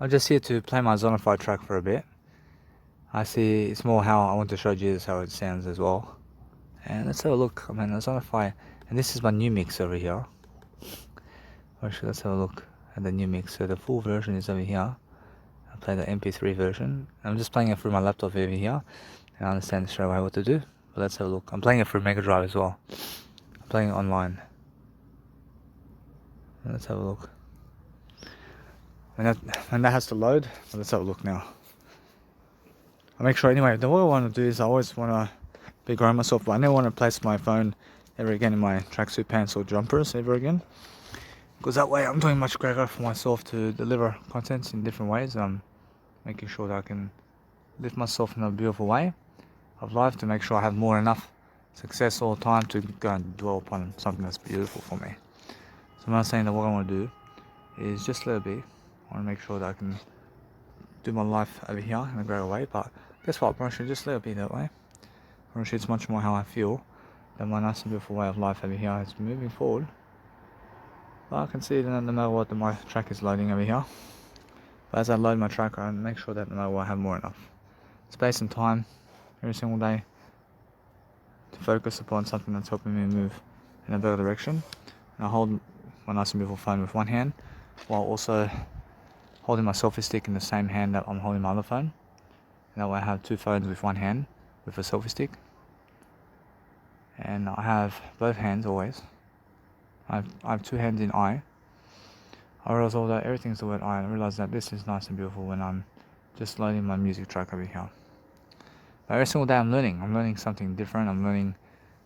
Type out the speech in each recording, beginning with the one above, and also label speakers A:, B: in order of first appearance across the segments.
A: I'm just here to play my Zonify track for a bit. I see it's more how I want to show Jesus how it sounds as well. And let's have a look. I mean, Zonify, and this is my new mix over here. Actually, let's have a look at the new mix. So the full version is over here. I play the MP3 version. I'm just playing it through my laptop over here, and I understand straight away what to do. But let's have a look. I'm playing it through Mega Drive as well. I'm playing it online. Let's have a look. When that has to load, let's have a look now. I make sure anyway. What I want to do is I always want to be growing myself, but I never want to place my phone ever again in my tracksuit pants or jumpers ever again, because that way I'm doing much greater for myself to deliver content in different ways. I'm making sure that I can lift myself in a beautiful way of life to make sure I have more than enough success all the time to go and dwell upon something that's beautiful for me. So I'm not saying that what I want to do is just let it be. I want to make sure that I can do my life over here in a greater way, but guess what, I should just let it be that way. It's much more how I feel that my nice and beautiful way of life over here is moving forward. But I can see that no matter what, my track is loading over here. But as I load my track, I make sure that no matter what, I have more enough space and time every single day to focus upon something that's helping me move in a better direction. And I hold my nice and beautiful phone with one hand while also holding my selfie stick in the same hand that I'm holding my other phone. And that way I have two phones with one hand with a selfie stick. And I have both hands always. I have two hands in I. I realize all that everything's the word I realize that this is nice and beautiful when I'm just loading my music track over here. But every single day I'm learning something different. I'm learning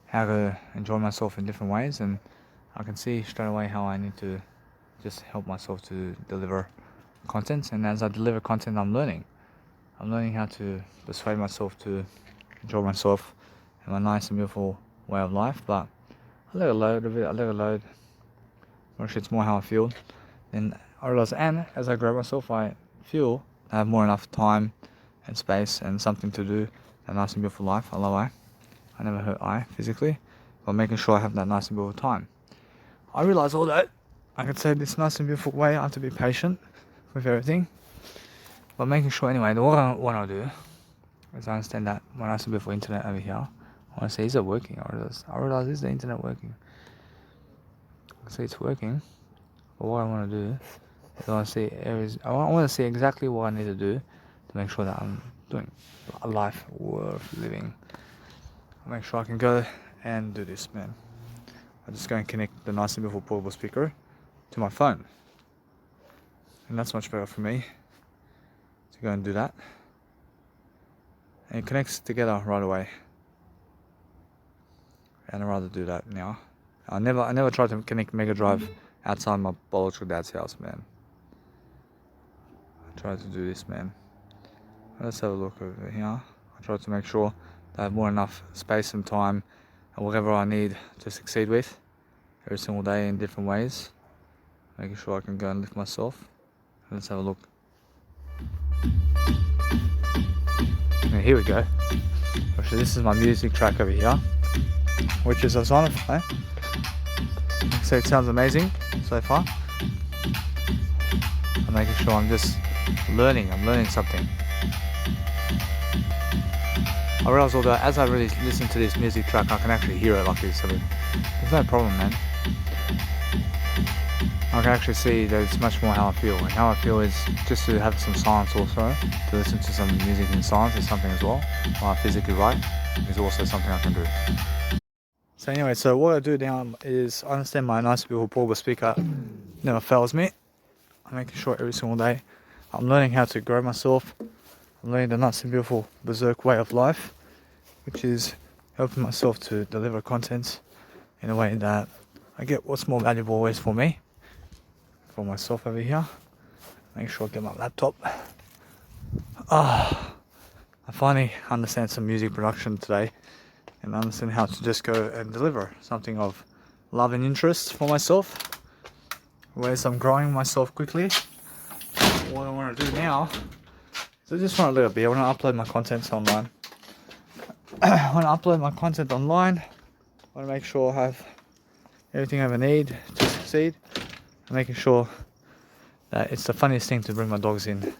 A: how to enjoy myself in different ways, and I can see straight away how I need to just help myself to deliver content. And as I deliver content, I'm learning how to persuade myself to enjoy myself in my nice and beautiful way of life. But I let it load a bit, actually it's more how I feel. Then I realize, and as I grow myself, I feel I have more enough time and space and something to do that nice and beautiful life. I love I never hurt I physically, but making sure I have that nice and beautiful time. I realize all that I could say this nice and beautiful way. I have to be patient with everything, but making sure anyway. What I do is I understand that my nice and beautiful internet over here. I want to say, is it working? I realize, is the internet working? I say it's working, but what I want to do is I want to see exactly what I need to do to make sure that I'm doing a life worth living. I make sure I can go and do this, man. I just go and connect the nice and beautiful portable speaker to my phone, and that's much better for me to go and do that. And it connects together right away. And I'd rather do that now. I never tried to connect Mega Drive outside my biological dad's house, man. I tried to do this, man. Let's have a look over here. I tried to make sure that I have more enough space and time and whatever I need to succeed with every single day in different ways. Making sure I can go and lift myself. Let's have a look. And here we go. Actually, this is my music track over here, which is a Zonify. So it sounds amazing so far. I'm making sure I'm just learning. I'm learning something. I realize although as I really listen to this music track, I can actually hear it like this. I mean, there's no problem, man. I can actually see that it's much more how I feel. And how I feel is just to have some silence also. To listen to some music in silence is something as well. While I physically write is also something I can do. So anyway, so what I do now is I understand my nice beautiful portable speaker never fails me. I'm making sure every single day I'm learning how to grow myself. I'm learning the nice and beautiful berserk way of life, which is helping myself to deliver content in a way that I get what's more valuable always for me, for myself over here. Make sure I get my laptop. I finally understand some music production today and understand how to just go and deliver something of love and interest for myself, whereas I'm growing myself quickly. What I want to do now is I just want to let it be. I want to upload my content online. I want to upload my content online. I want to make sure I have everything I ever need to succeed. I'm making sure that it's the funniest thing to bring my dogs in.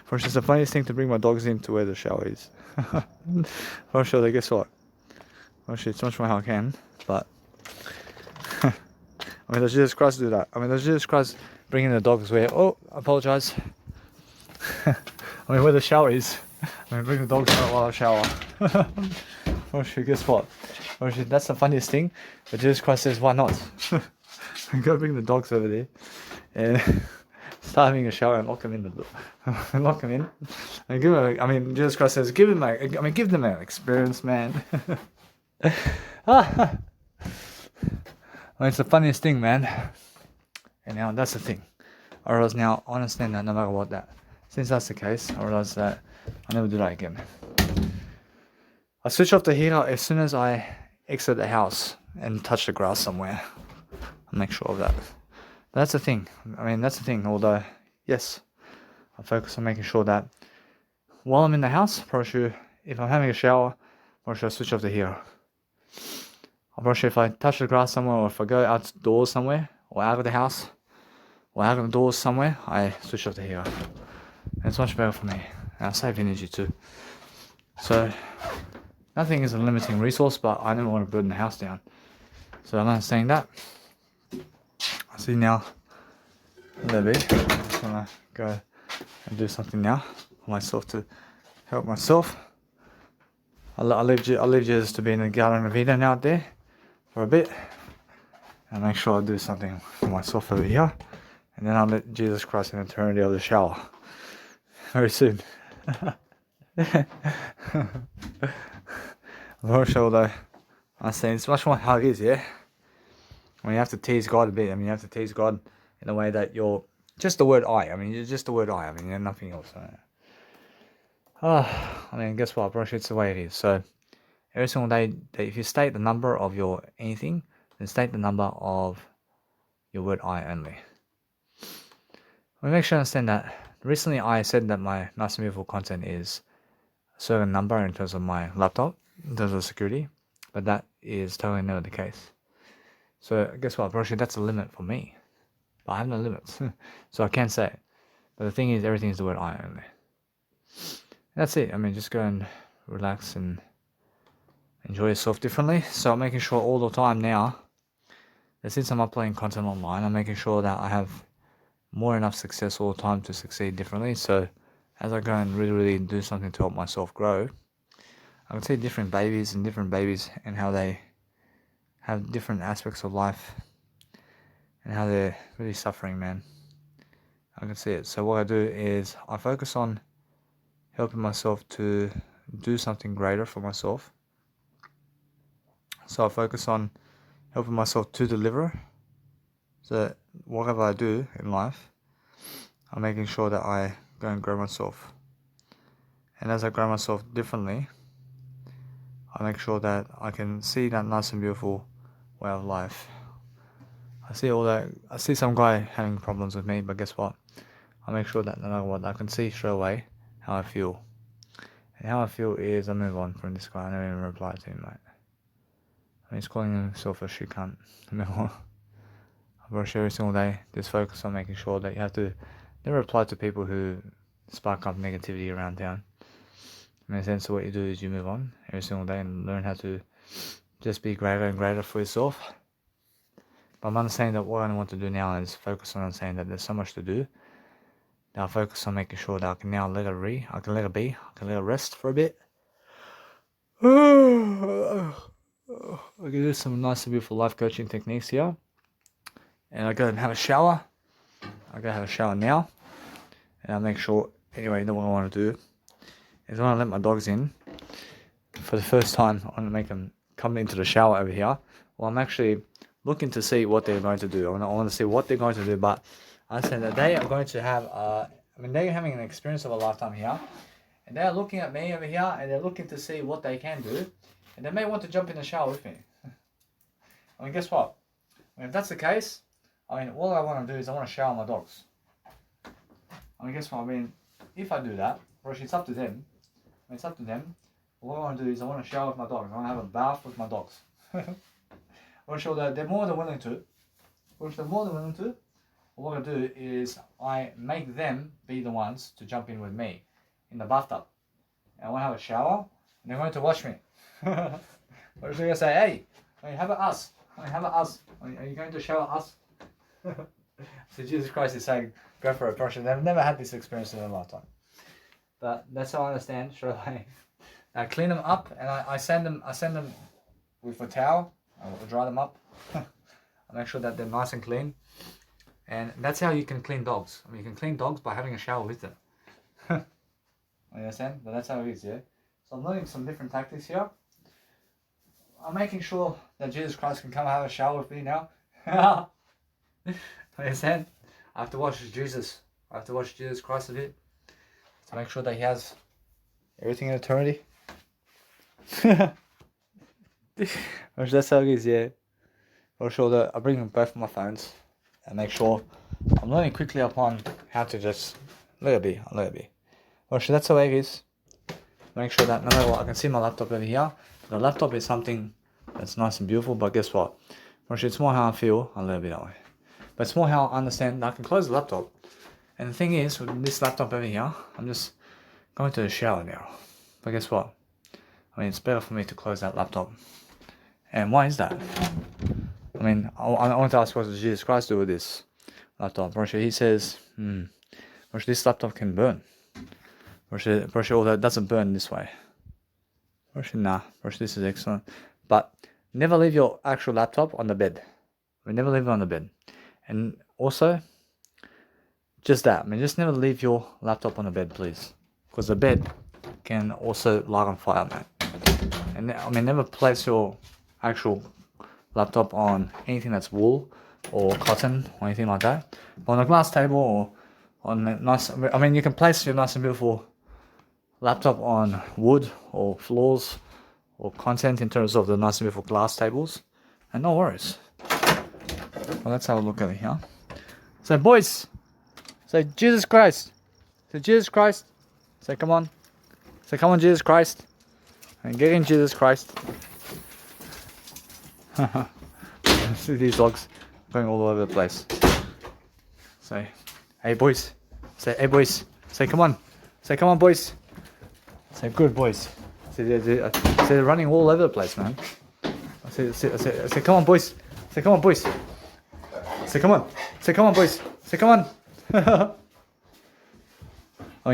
A: First, it's the funniest thing to bring my dogs in to where the shower is. For sure, guess what? Actually, it's much more how I can, but I mean, does Jesus Christ do that? I mean, does Jesus Christ bring in the dogs where? Oh, I apologize. I mean, where the shower is. I mean, bring the dogs out while I shower. Actually, guess what? Actually, that's the funniest thing. But Jesus Christ says, why not? Go bring the dogs over there and start having a shower and lock them in the lock them in. And give them. I mean, Jesus Christ says, give them. Give them an experience, man. Well, it's the funniest thing, man. And now that's the thing. I realize now, I understand that no matter what that. Since that's the case, I realize that I'll never do that again. I switch off the heater as soon as I exit the house and touch the grass somewhere. I'll make sure of that. But that's the thing. I mean, that's the thing. Although, yes, I focus on making sure that while I'm in the house, probably should, if I'm having a shower, probably should I switch off the heater. I'll probably should, if I touch the grass somewhere, or if I go outdoors somewhere, or out of the house, or out of the doors somewhere, I switch off the heater. And it's much better for me. And I save energy too. So, nothing is a limiting resource, but I never want to burn the house down. So I'm understanding that. I see now a little bit. I just want to go and do something now for myself to help myself. I'll leave Jesus to be in the Garden of Eden out there for a bit. And make sure I do something for myself over here. And then I'll let Jesus Christ in eternity of the shower. Very soon. I'm not sure though. I'm saying it's much more how it is, yeah? I mean, you have to tease God a bit. I mean, you have to tease God in a way that you're just the word I. I mean, you're just the word I. I mean, you're nothing else. I mean, guess what, bro? It's the way it is. So, every single day, if you state the number of your anything, then state the number of your word I only. I make sure you understand that. Recently, I said that my nice and beautiful content is a certain number in terms of my laptop, in terms of security, but that is totally never the case. So guess what, bro? That's a limit for me. But I have no limits. So I can't say it. But the thing is, everything is the word I only. And that's it. I mean, just go and relax and enjoy yourself differently. So I'm making sure all the time now that since I'm uploading content online, I'm making sure that I have more enough success all the time to succeed differently. So as I go and really do something to help myself grow, I can see different babies and how they have different aspects of life and how they're really suffering, man. I can see it. So what I do is I focus on helping myself to do something greater for myself. So I focus on helping myself to deliver. So whatever I do in life, I'm making sure that I go and grow myself. And as I grow myself differently, I make sure that I can see that nice and beautiful way of life. I see some guy having problems with me, but guess what? I make sure that no matter what, I can see straight away how I feel. And how I feel is I move on from this guy. I never even reply to him, mate. I mean, he's calling himself a shit cunt. I brush every single day. Just focus on making sure that you have to never reply to people who spark up negativity around town. In a sense, what you do is you move on every single day and learn how to just be greater and greater for yourself. But I'm understanding that what I want to do now is focus on understanding that there's so much to do. Now I focus on making sure that I can now let it be, I can let it rest for a bit. I can do some nice and beautiful life coaching techniques here. And I go and have a shower. I go have a shower now. And I make sure, anyway, what I want to do is when I let my dogs in, for the first time, I want to make them come into the shower over here. Well, I'm actually looking to see what they're going to do. I want to see what they're going to do, but I said that they are going to have, they're having an experience of a lifetime here. And they're looking at me over here, and they're looking to see what they can do. And they may want to jump in the shower with me. I mean, guess what? I mean, if that's the case, all I want to do is I want to shower my dogs. I mean, guess what? I mean, if I do that, or it's up to them. It's up to them. What I want to do is I want to shower with my dogs. I want to have a bath with my dogs. I want to show that they're more than willing to. Which they're more than willing to. what we're gonna do is I make them be the ones to jump in with me in the bathtub. And I want to have a shower, and they're going to watch me. We're just gonna say, hey, how about us? How about us? Are you going to shower us? So Jesus Christ is saying, go for a portion. They've never had this experience in their lifetime. But that's how I understand. Should I clean them up, and I send them with a towel. I will dry them up. I make sure that they're nice and clean. And that's how you can clean dogs. I mean, you can clean dogs by having a shower with them. You understand? But that's how it is, yeah? So I'm learning some different tactics here. I'm making sure that Jesus Christ can come have a shower with me now. You understand? I have to watch Jesus. I have to watch Jesus Christ a bit to make sure that he has everything in eternity. That's how it is, yeah. For sure that I bring both of my phones and make sure I'm learning quickly upon how to just let it be. For sure, that's how it is. Make sure that no matter what, I can see my laptop over here. The laptop is something that's nice and beautiful, but guess what? For sure, it's more how I feel, I let it be that way. But it's more how I understand that I can close the laptop. And the thing is, with this laptop over here, I'm just going to the shower now. But guess what? I mean, it's better for me to close that laptop. And why is that? I mean, I want to ask what does Jesus Christ do with this laptop? He says, this laptop can burn. Although it doesn't burn this way. Nah, this is excellent. But never leave your actual laptop on the bed. Never leave it on the bed. And also, just that. Just never leave your laptop on the bed, please. Because the bed can also light on fire, man. And never place your actual laptop on anything that's wool or cotton or anything like that. But on a glass table or on a nice, you can place your nice and beautiful laptop on wood or floors or content in terms of the nice and beautiful glass tables, and no worries. Well, let's have a look at it here. So boys, say Jesus Christ. Say Jesus Christ. Say come on. Say come on Jesus Christ. And get in Jesus Christ. See these dogs going all over the place. Say, hey boys. Say, hey boys. Say come on. Say come on boys. Say good boys. Say they're running all over the place, man. I say come on boys. Say come on boys. Say come on. Say come on boys. Say come on.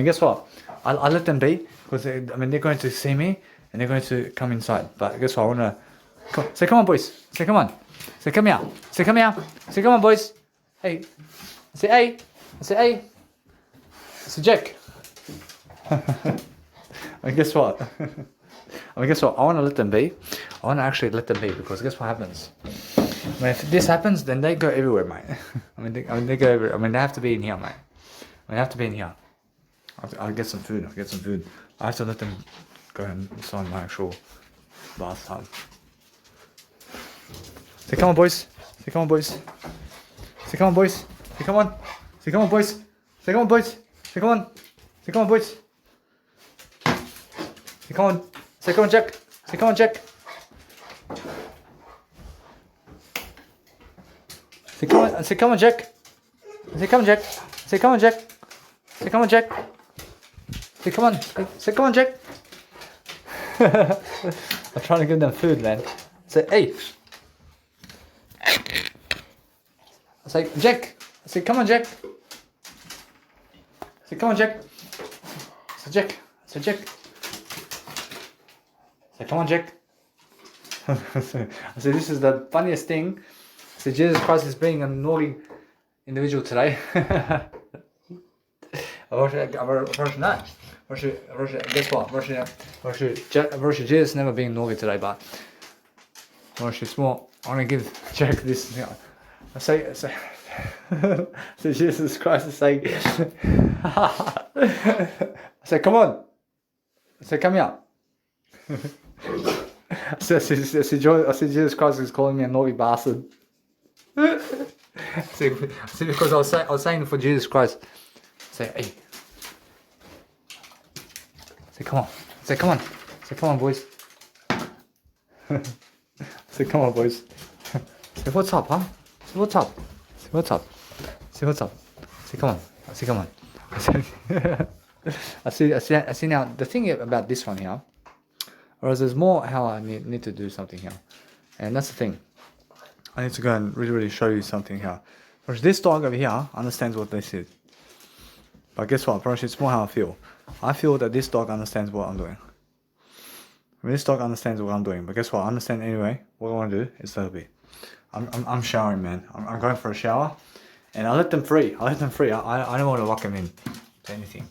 A: Guess what? I let them be because they're going to see me and they're going to come inside. But guess what? I wanna say come on boys. Say come on. Say come here. Say come here. Say come on boys. Hey. Say hey. Say hey. Say Jack. Guess what? Guess what? I want to let them be. I want to actually let them be because guess what happens? If this happens, then they go everywhere, mate. They go everywhere. They have to be in here, mate. They have to be in here. I'll get some food. I have to let them go inside my actual bathtub. Say come on, boys. Say come on, boys. Say come on, boys. Say come on. Say come on, boys. Say come on, boys. Say come on. Say come on, boys. Say come on. Say come on, Jack. Say come on, Jack. Say come on. Say come on, Jack. Say come on, Jack. Say come on, Jack. Say come on, Jack. Say come on. Say come on, Jack. I'm trying to give them food, man. Say hey. I say Jack. I say come on, Jack. Say come on, Jack. Say Jack. Say Jack. Say come on, Jack. I say this is the funniest thing. I say Jesus Christ is being a naughty individual today. Guess what? Jesus never being naughty today, but it's more. I want to give Jack this. I say, so Jesus Christ is saying, I say, come on. I say, come here. I say, Jesus Christ is calling me a naughty bastard. See, because I was saying for Jesus Christ. Say, hey. Say, come on. Say, come on. Say, come on, boys. Say, come on, boys. Say, what's up, huh? Say, what's up? Say, what's up? See what's up. See, come on. See, come on. I see now, the thing about this one here, whereas there's more how I need to do something here. And that's the thing. I need to go and really show you something here. Whereas this dog over here understands what this is. But guess what? Probably it's more how I feel. I feel that this dog understands what I'm doing. I mean, this dog understands what I'm doing. But guess what? I understand anyway. What I want to do is a little bit. I'm showering, man. I'm going for a shower. And I let them free. I don't want to lock them in to anything.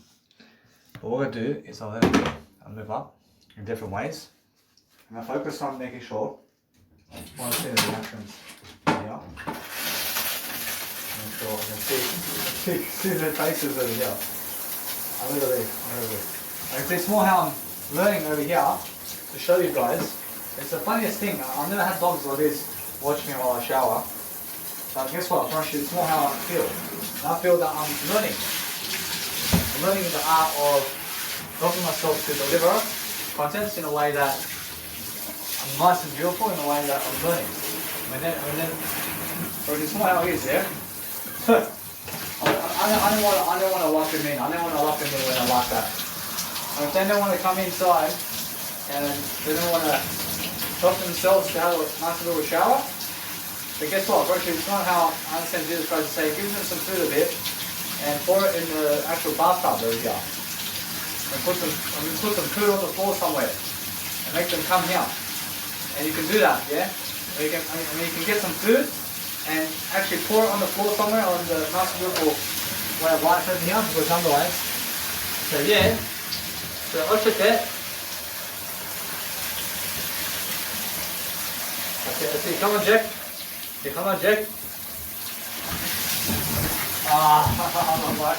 A: But what I do is I let them move up in different ways. And I focus on making sure I want to see the reactions here. Make sure I can see their faces over here. A little bit. Like this more how I'm learning over here to show you guys. It's the funniest thing. I've never had dogs like this watch me while I shower. But guess what? It's more how I feel. And I feel that I'm learning. I'm learning the art of helping myself to deliver contents in a way that I'm nice and beautiful, in a way that I'm learning. It's more how it is, yeah? I don't want to lock them in. I don't want to lock them in when I like that. And if they don't want to come inside and they don't want to help themselves to have a nice little shower, but guess what? Virtually, it's not how I understand Jesus Christ to say, give them some food a bit and pour it in the actual bathtub over here. And put some food on the floor somewhere and make them come here. And you can do that, yeah? Or you can get some food and actually pour it on the floor somewhere on the nice beautiful way of life over here, because otherwise. So yeah, so watch it there. Okay, come on, Jack. Okay, come on, Jack. I'm like,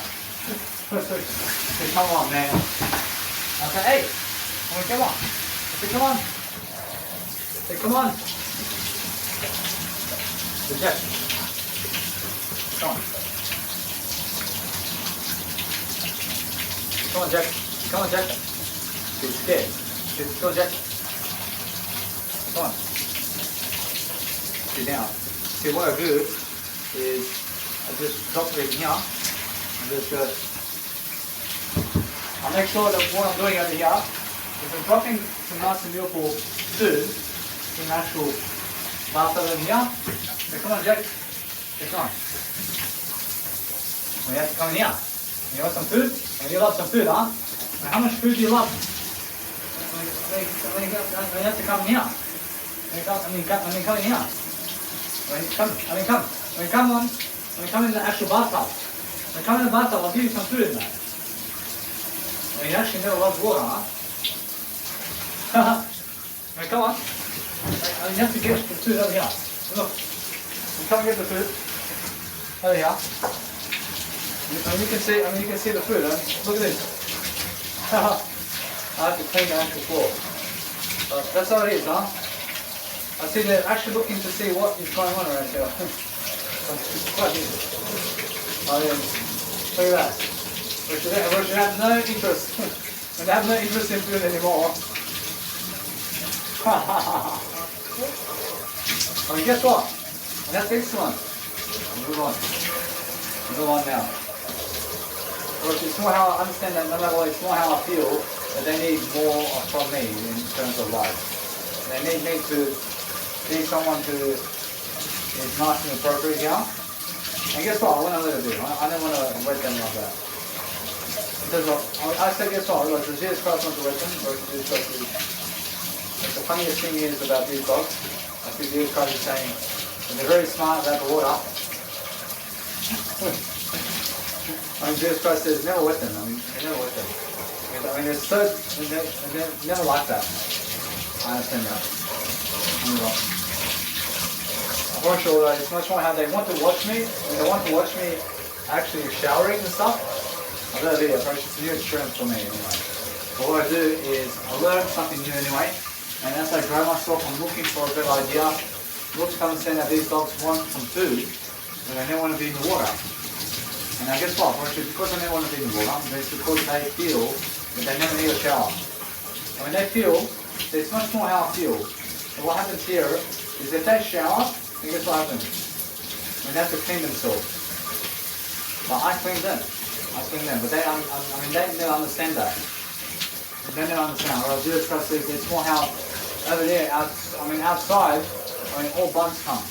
A: okay, come on, man. Okay, hey, come on. Okay, come on. Okay, come on. Good Jack. Come on. Come on, Jack. Come on, Jack. He's scared. Come on, Jack. Come on. See now. See what I do is I just drop it in here and just go. I make sure that what I'm doing over here is I'm dropping some nice and beautiful food in the actual bathtub over here. So come on, Jack. Okay, come on. Well, you have to come in here. You want some food? And you love some food, huh? Well, how much food do you love? When you have to come in here. Come in here. Come on. When you come in the actual bathtub. When you come in the bathtub, I'll give you some food in there. Well, you actually never loved water, huh? Well, come on. You have to get the food over here. Look. You come and get the food. Over here. You can see the food, huh? Look at this. I have to clean the actual floor. But that's how it is, huh? I see they're actually looking to see what is going on around here. It's quite easy. Look at that. We should have no interest. We have no interest in food anymore. I mean, guess what? And that's excellent. Move on now. It's more how I understand that no matter what, it's more how I feel that they need more from me in terms of life. They need me to be someone who is nice and appropriate here. And guess what? I want to let it be. I don't want to wet them like that. I say guess what? Does Jesus Christ want to wet them? Or does Jesus Christ do? The funniest thing is about these dogs, I think Jesus Christ is saying that they're very smart about the water. I mean, Jesus Christ says, never wet them. I mean, they never wet them. I mean, they're never like that. I understand that. I'm not sure it's much more how they want to watch me. When they want to watch me actually showering and stuff, I love the approach. It's a new experience for me anyway. But what I do is I learn something new anyway. And as I grow myself, I'm looking for a better idea. Look to understand that these dogs want some food, but they don't want to be in the water. And I guess what? Actually, because they don't want to be in the water, it's because they feel that they never need a shower. And when they feel, it's much more how I feel. And what happens here is if they shower, then guess what happens? They have to clean themselves. But I clean them. But they, they never understand that. They never understand. Or Jesus Christ says it's more how over there, outside, all bugs come.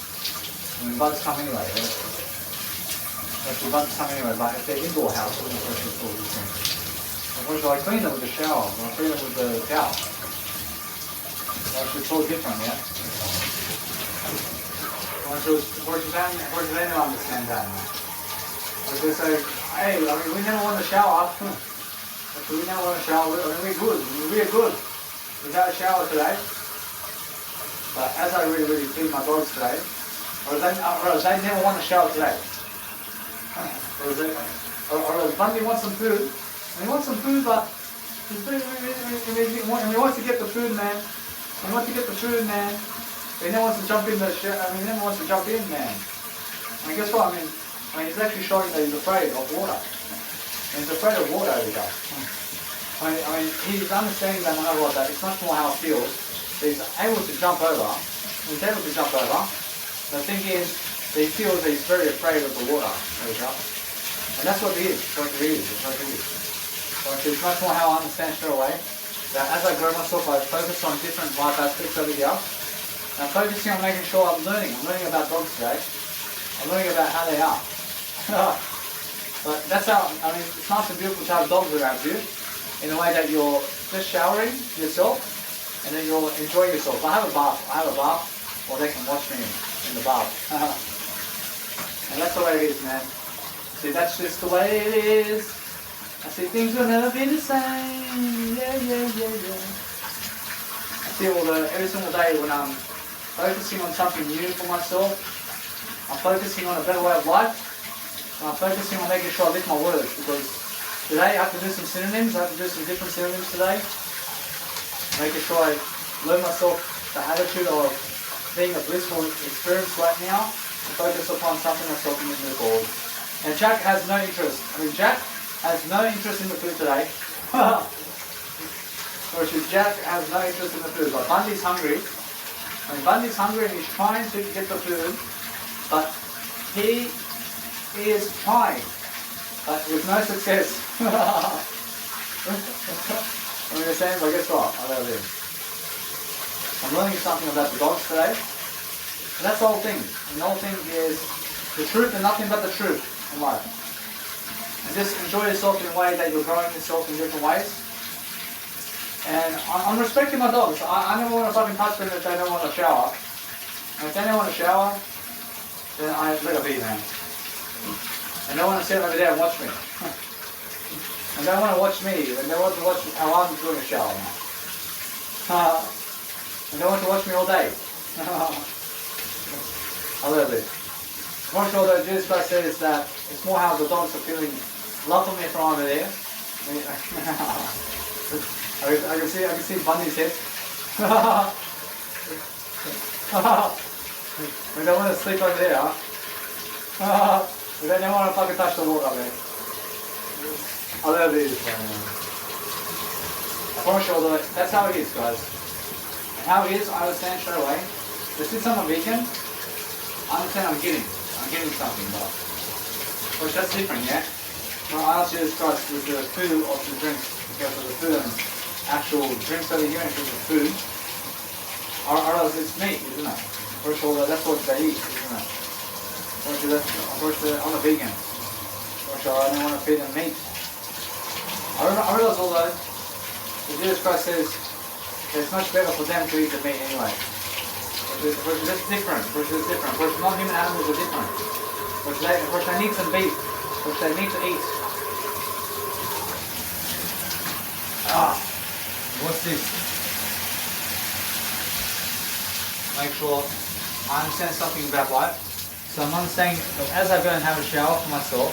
A: Bugs come anyway. Yeah? The bugs come anyway, but if they're indoor house, it's all different. Or should I clean them with the shower? Or I clean them with the towel? It's all different, yeah? Or should they never understand that? Or they say, hey, we never want to shower after. We never want to shower. We're good. We're good. Without a shower today. But as I really feed my dogs today, or they never want to shower today. Or Bundy wants some food. And he wants some food, but he wants to get the food, man. He wants to get the food, man. But he never wants to jump in the shower. He never wants to jump in, man. Guess what? He's actually showing that he's afraid of water. He's afraid of water over here. He's understanding that no matter what, that it's much more how it feels. He's able to jump over. He's able to jump over. The thing is, he feels that he's very afraid of the water over here. And that's what it is. It's what it is. So it's much more how I understand straight away. That as I grow myself, I focus on different life aspects over here. I'm focusing on making sure I'm learning. I'm learning about dogs today. I'm learning about how they are. But that's how, it's nice and beautiful to have dogs around you in a way that you're just showering yourself and then you'll enjoy yourself. I have a bath, or they can watch me in the bath. And that's the way it is, man. See, that's just the way it is. I see things will never be the same. Yeah. I see every single day when I'm focusing on something new for myself, I'm focusing on a better way of life, and I'm focusing on making sure I lift my words, because today I have to do some synonyms, I have to do some different synonyms today, making sure I learn myself the attitude of being a blissful experience right now, to focus upon something that's helping me move forward. And Jack has no interest. Jack has no interest in the food today. Jack has no interest in the food, but Bundy's hungry. Bundy's hungry and he's trying to get the food, but he is trying, but with no success. Understand? But guess what? I love him. I'm learning something about the dogs today, and that's the whole thing. And the whole thing is the truth and nothing but the truth in life. And just enjoy yourself in a way that you're growing yourself in different ways. And I'm respecting my dogs. I never want to fucking touch them if they don't want to shower. And if they don't want to shower, then I let it be, man. And they want to sit over there and watch me. And they want to watch me. And they want to watch how I'm doing a shower, man. And they want to watch me all day. I love it. I'm not sure that Jesus Christ says that it's more how the dogs are feeling love for me from over there. I can see Bundy's head. We don't want to sleep over there. We don't want to fucking touch the water, man. I love this. I promise you, that's how it is, guys. And how it is, I understand straight away. But since I'm a vegan, I understand I'm getting something, but which that's different, yeah? Well, I ask Jesus Christ with the food of the drinks, because of the food and actual drinks over here and because of food, or else it's meat, isn't it? First of all, that's what they eat, isn't it? Unfortunately, I'm a vegan. Unfortunately, I don't want to feed them meat. I realize although, that Jesus Christ says it's much better for them to eat the meat anyway. Which is different, which non-human animals are different. Which they need some beef, which they need to eat. What's this? Make sure I understand something about life. So I'm understanding that as I go and have a shower for myself,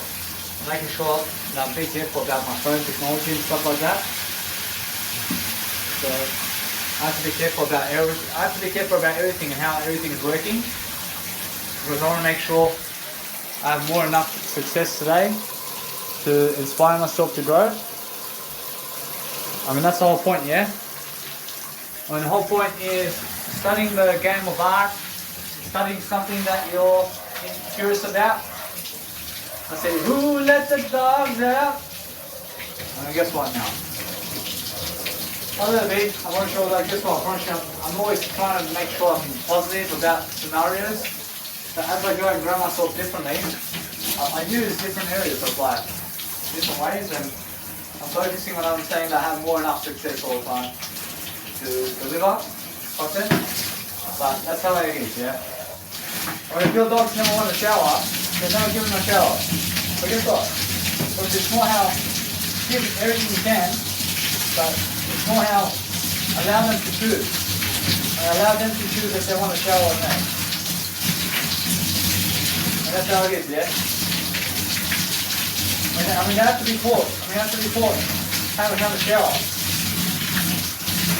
A: making sure that I'm being careful about my phone technology and stuff like that. So I have to be careful about everything and how everything is working, because I want to make sure I have more enough success today to inspire myself to grow. That's the whole point, yeah? The whole point is studying the game of art, studying something that you're curious about, I say, who let the dogs out? And guess what now? A little bit, I want to show that, guess what, I'm always trying to make sure I'm positive about scenarios. So as I go and grow myself differently, I use different areas of life, different ways, and I'm focusing on understanding that I have more than enough success all the time to deliver content. But that's how it is, yeah? Or if your dogs never want to shower, then never give them a shower. But guess what? Because it's more how give everything you can, but it's more how allow them to choose. And allow them to choose if they want to shower or not. And that's how it is, yeah? I mean, they have to be taught. How to shower.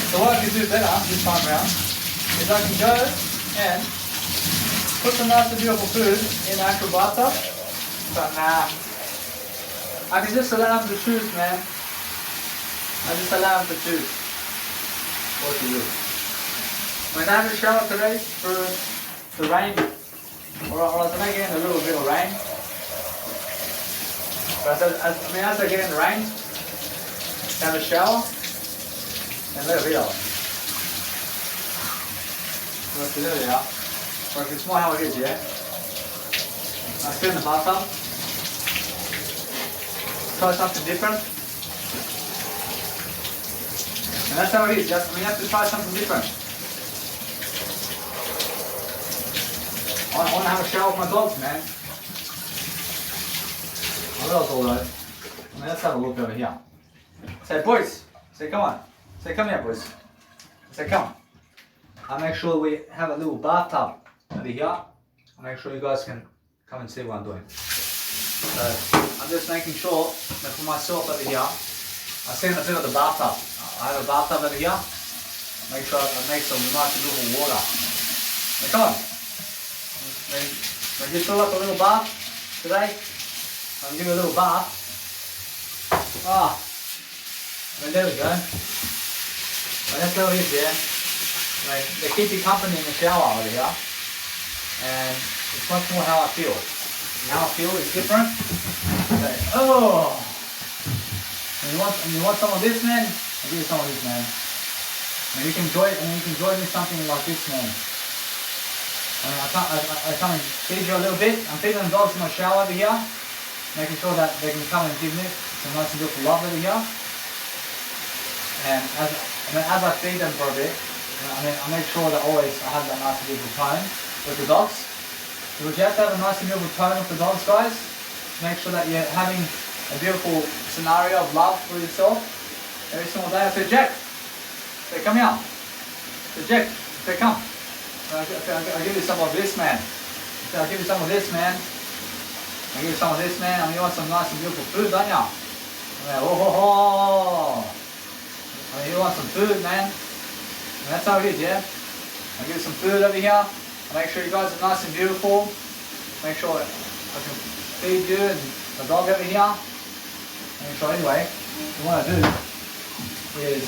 A: So what I can do better this time around is I can go and put some nice and beautiful food in the actual bathtub. But nah, I can just allow them to choose, man. I just allow them to choose what to do. When I have a shower today through the rain, or as I get in a little bit of rain. But as I get in the rain, have a shower, and let it be out. Let's do it out. Or it's more how it is, yeah? I sit in the bathtub, try something different. And that's how it is, just, you have to try something different. I want to have a shower with my dogs, man. What else all that? Let's have a look over here. Say, boys. Say, come on. Say, come here, boys. Say, come. I'll make sure we have a little bathtub over here. I'll make sure you guys can come and see what I'm doing. So, I'm just making sure that for myself over here, I sit at the bathtub. I have a bathtub over here. Make sure I make some nice little water. Now, come on. When you fill up a little bath today, I'll give you a little bath. There we go. That's how it is, yeah. They keep you company in the shower over here, and it's much more how I feel. And how I feel is different. Okay. Oh, and you want some of this, man? I'll give you some of this, man. And you can enjoy me something like this, man. I come and feed you a little bit. I'm feeding the dogs in my shower over here, making sure that they can come and give me some nice and beautiful love over here. And as I feed them for a bit, I make sure that always I have that nice and beautiful tone with the dogs. Because you have to have a nice and beautiful tone with the dogs, guys. Make sure that you're having a beautiful scenario of love for yourself every single day. I say, Jack, say, come here. Say, Jack, say, come. I'll give you some of this, man. I'll give you some of this, man. I'll give you some of this, man. I mean, you want some nice and beautiful food, don't you? I mean, you want some food, man. And that's how it is, yeah? I'll give you some food over here. I'll make sure you guys are nice and beautiful. Make sure I can feed you and the dog over here. Make sure, anyway, what I do is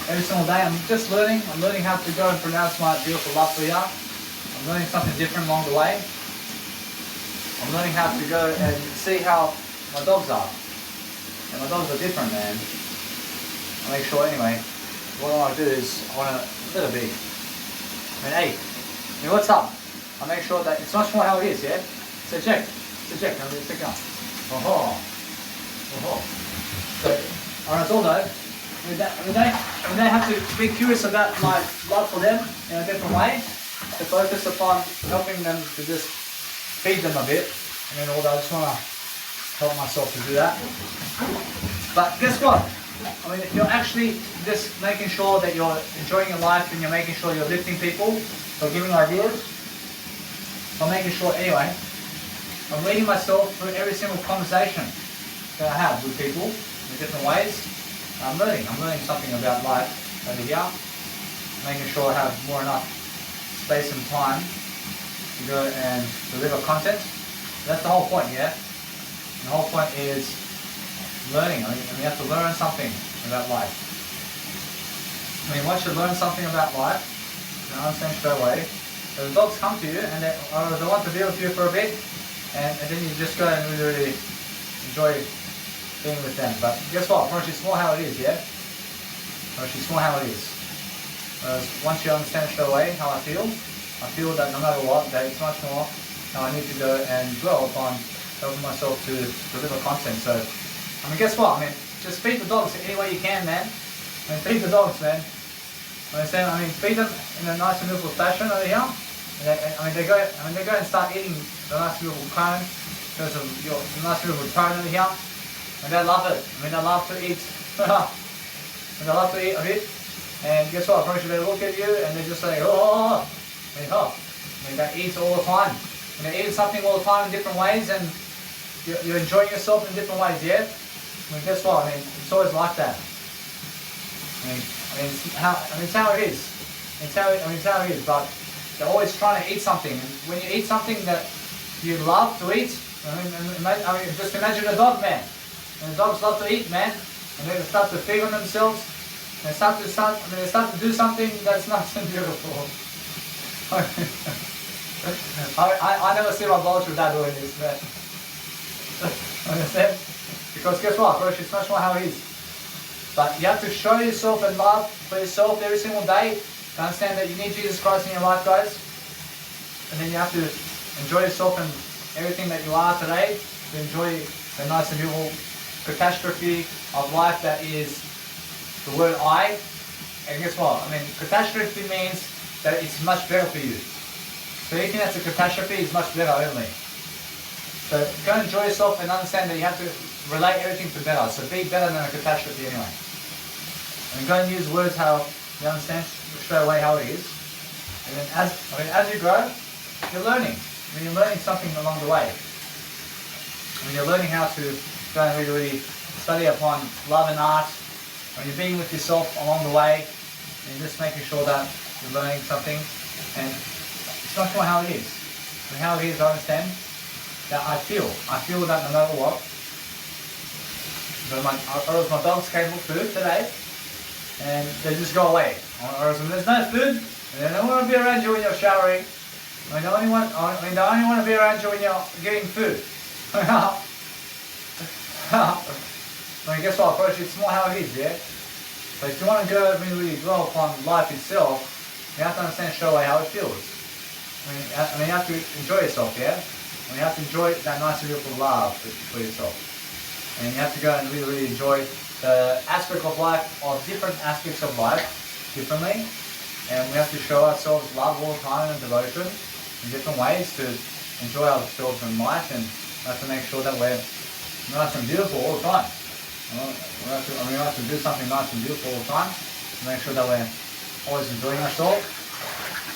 A: every single day I'm just learning. I'm learning how to go and pronounce my beautiful love for you. I'm learning something different along the way. I'm learning how to go and see how my dogs are. And my dogs are different, man. I make sure anyway, what I want to do is I want to let it be. Hey, what's up? I make sure that it's much more how it is, yeah? So check, I'm going to check out. So, alright, although, we don't have to be curious about my love for them in a different way, to focus upon helping them to just feed them a bit. I mean, although I just want to help myself to do that. But guess what? I mean, if you're actually just making sure that you're enjoying your life and you're making sure you're lifting people, or giving ideas, I'm making sure anyway, I'm leading myself through every single conversation that I have with people in different ways. I'm learning something about life over here, making sure I have more enough space and time to go and deliver content. That's the whole point, yeah? The whole point is learning. I mean, you have to learn something about life. I mean, once you learn something about life, you understand straight away, the dogs come to you and they want to be with you for a bit, and then you just go and really enjoy being with them. But guess what? It's more how it is, yeah? It's more how it is. Whereas once you understand straight away how I feel that no matter what, that it's much more how I need to go and dwell upon helping myself to deliver content. So, I mean, guess what? I mean, just feed the dogs any way you can, man. I mean, feed the dogs, man. I mean, feed them in a nice and beautiful fashion over here. They go and start eating the nice beautiful cone. There's the nice beautiful cone over here. And they love it. I mean, they love to eat. And they love to eat a bit. And guess what? Probably they look at you and they just say, oh. I mean, they eat all the time. And they eat something all the time in different ways, and you're enjoying yourself in different ways, yeah? I mean, guess what? I mean, it's always like that. It's how it is. It's how it is. But they're always trying to eat something. And when you eat something that you love to eat, just imagine a dog, man. And the dogs love to eat, man. And they start to feed on themselves. And they start to do something that's nice and beautiful. I never see my dogs with that doing this, man. Understand? Because guess what? It's much more how it is. But you have to show yourself and love for yourself every single day to understand that you need Jesus Christ in your life, guys. And then you have to enjoy yourself and everything that you are today, to enjoy the nice and beautiful catastrophe of life that is the word I. And guess what? I mean, catastrophe means that it's much better for you. So anything that's a catastrophe is much better only. So go and enjoy yourself and understand that you have to relate everything to better. So be better than a catastrophe anyway. And go and use words how you understand straight away how it is. And then as you grow, you're learning. I mean, you're learning something along the way. I mean, you're learning how to go and really study upon love and art. When you're being with yourself along the way, and you're just making sure that you're learning something. And it's much more how it is. And how it is, I understand that I feel that no matter what, my dogs came with food today, and they just go away. Or when there's no food, and they don't want to be around you when you're showering. They only want to be around you when you're getting food. I mean, guess what? First, it's more how it is, yeah? But if you want to go really dwell upon life itself, you have to understand straight away how it feels. I mean, you have to enjoy yourself, yeah? And you have to enjoy that nice and beautiful love for yourself. And you have to go and really enjoy the aspect of life, or different aspects of life, differently. And we have to show ourselves love all the time and devotion in different ways to enjoy ourselves in life, and we have to make sure that we're nice and beautiful all the time. We have to do something nice and beautiful all the time to make sure that we're always enjoying ourselves.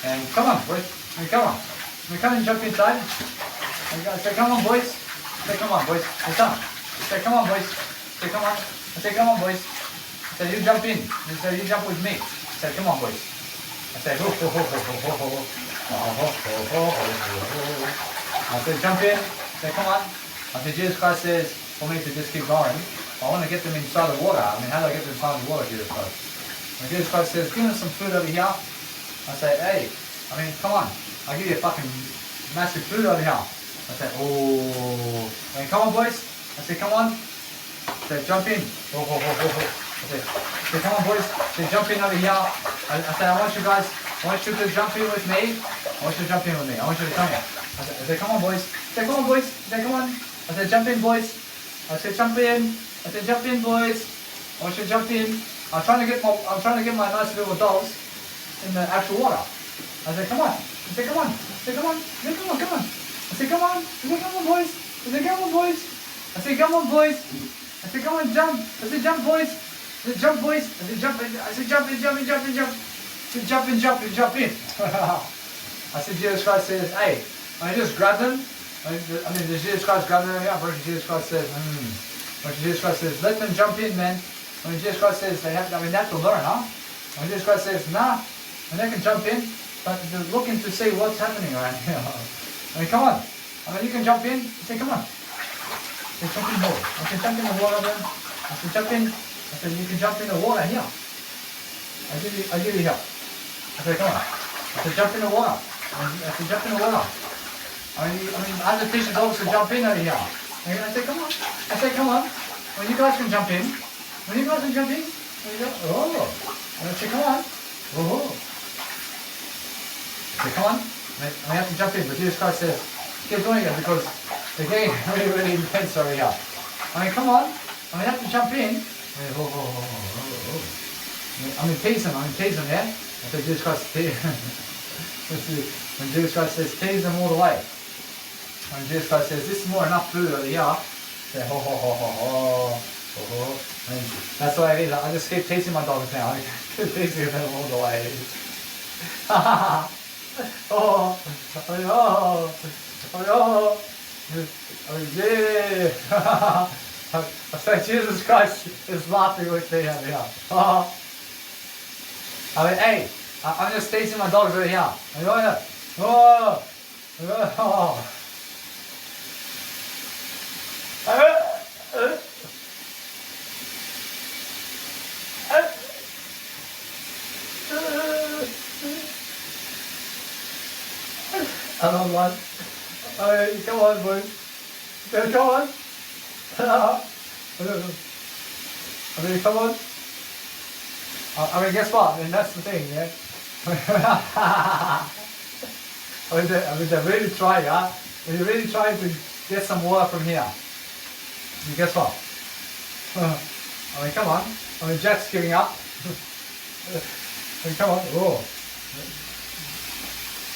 A: And come on, boys. Come on. Come and jump inside. Say, come on, boys. Say, come on, boys. Say, come. Say, come on, boys. Say, come on. I say, come on, boys. I say, you jump in. I say, you jump with me. I say, come on, boys. I say, ho, ho, ho, ho, ho, ho, ho. I say, jump in. I say, come on. I say, Jesus Christ says for me to just keep going. I want to get them inside the water. I mean, how do I get them inside the water, Jesus Christ? When Jesus Christ says, give them some food over here. I say, hey, I mean, come on. I'll give you a fucking massive food over here. I say, oh. I mean, come on, boys. I say, come on. I say, jump in. Oh, oh, oh, oh, oh. I say, come on, boys. I say, jump in over here. I say, I want you to jump in with me. I want you to jump in with me. I want you to come here. I say, come on, boys. I say, come on, boys. I say, come on. I say, jump in, boys. I say, jump in. I say, jump in, boys. I want you to jump in. I'm trying to get my nice little dogs in the actual water. I say, come on. I say, come on. I say, come on. I say, come on, come on. I say, come on. I say, come on, boys. I say, come on, boys. I say, come on, boys. I say, come on, jump. I say, jump, boys. I say, jump, boys. I say, jump in. I say, jump in, jump in, jump in, jump. I say, jump in, jump in, jump in. I said, Jesus Christ says, hey, I just grab them. I mean, does Jesus Christ grab them? Yeah, but Jesus Christ says, When Jesus Christ says, let them jump in, man. When Jesus Christ says, they have to learn, huh? When Jesus Christ says, nah, and they can jump in, but they're looking to see what's happening right here. I mean, come on. I mean, you can jump in. I say, come on. I say, jump in more. I say, jump in the water, man. I say, jump in. I said, you can jump in the water here. I give you here. I said, come on. I said, jump in the water. I said, jump in the water. I I have to teach the dogs to jump in over here. And I say, come on. I say, come on. Well, you guys can jump in. When you guys can jump in. There you go. Oh. And I say, come on. Oh. I say, come on. I have to jump in. But Jesus Christ says, keep doing it because the game is really, really intense over here. I mean, come on. I have to jump in. Tease them, yeah? I said, Jesus Christ, when Jesus Christ says, tease them all the way. When Jesus Christ says, this is more enough food over here, say, ho, ho, ho, ho, ho, ho, ho. And that's the way it is. I just keep teasing my dogs now. I keep teasing them all the way. Oh, oh, oh, yeah. I say, Jesus Christ is laughing with me over here. Oh. I mean, hey, I'm just teasing my dogs over here. I'm going to, oh, oh. I don't want. Come on, boys. Come on. Come on. Guess what? That's the thing, yeah. They're really trying, huh? They're really trying to get some water from here. Guess what? Come on. Jack's giving up. Come on. Oh.